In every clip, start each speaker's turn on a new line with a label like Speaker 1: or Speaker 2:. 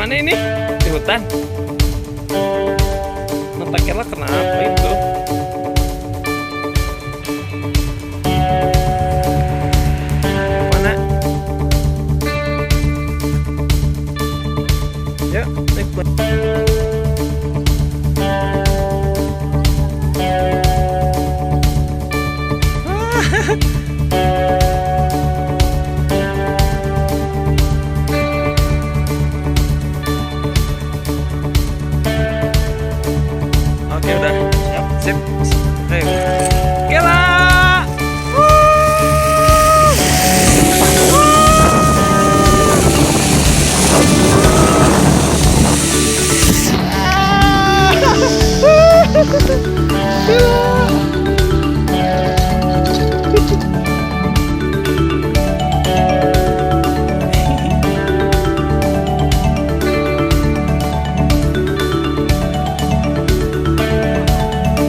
Speaker 1: mana ini? Di hutan. Mata Kela kenapa itu? Mana? Yuk, naik. Oke, udah siap. Ayo.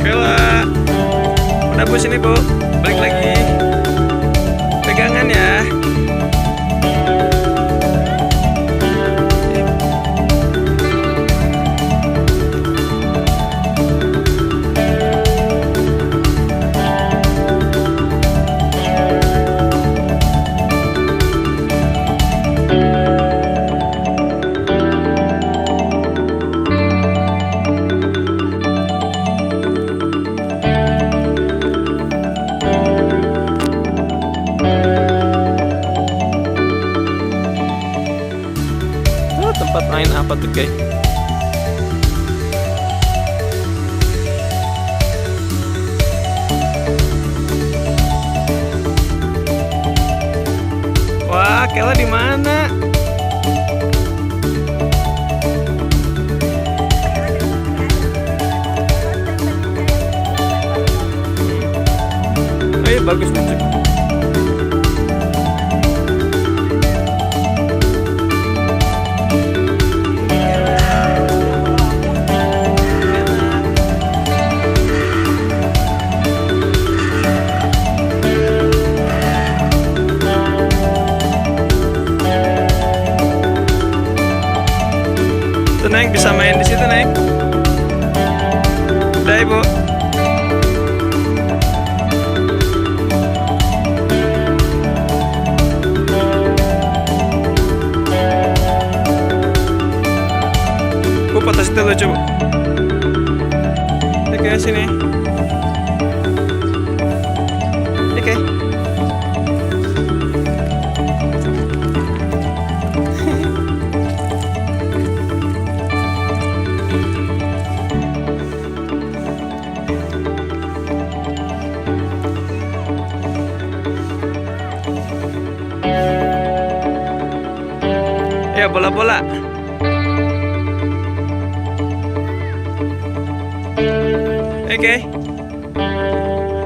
Speaker 1: Kela. Udah Bu, sini Bu, balik lagi. Pegangan ya. Tempat main apa tuh guys? Wah, Kela di mana? Oh iya, bagus tuh. Neng bisa main di situ, Neng. Udah, Ibu. Bu, foto situ lucu, Bu. Oke, sini. Oke. Ya, bola-bola. Oke.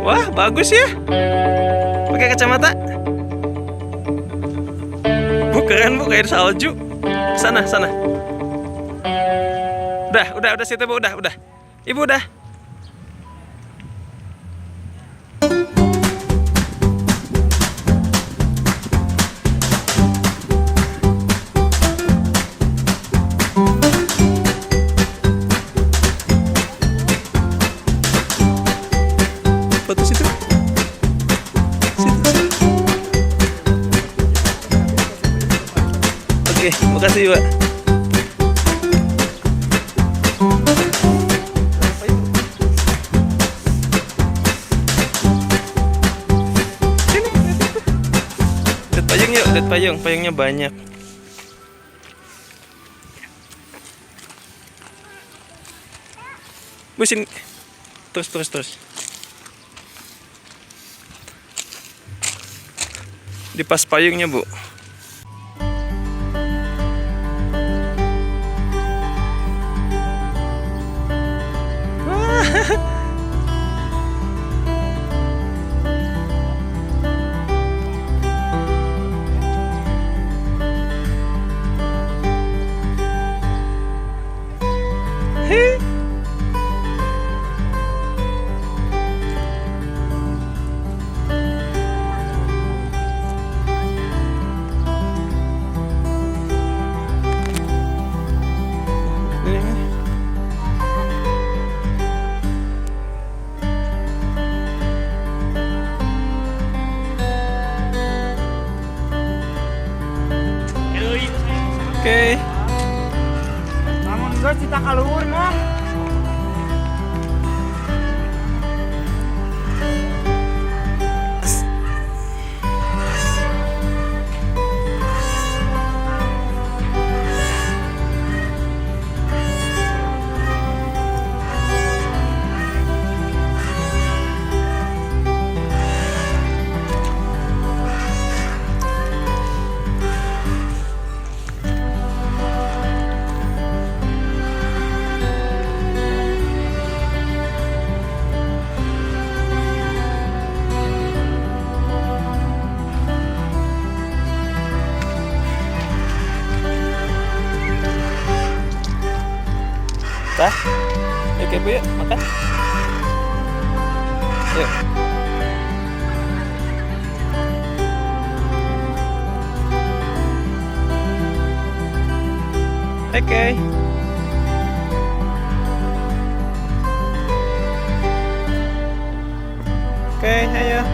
Speaker 1: Wah, bagus ya. Pakai kacamata. Bu, keren Bu, kayak salju. Sana. Udah situ Bu, udah. Ibu udah. Foto situ. Oke, makasih Pak. Sini, lihat payung yuk, lihat payungnya banyak. Bu, sini. Terus. Dipas payungnya Bu. Oke.
Speaker 2: Namun geus cita kaluhur mah.
Speaker 1: Tah, yuk ibu yuk makan. Yuk. Oke. Oke, ayo.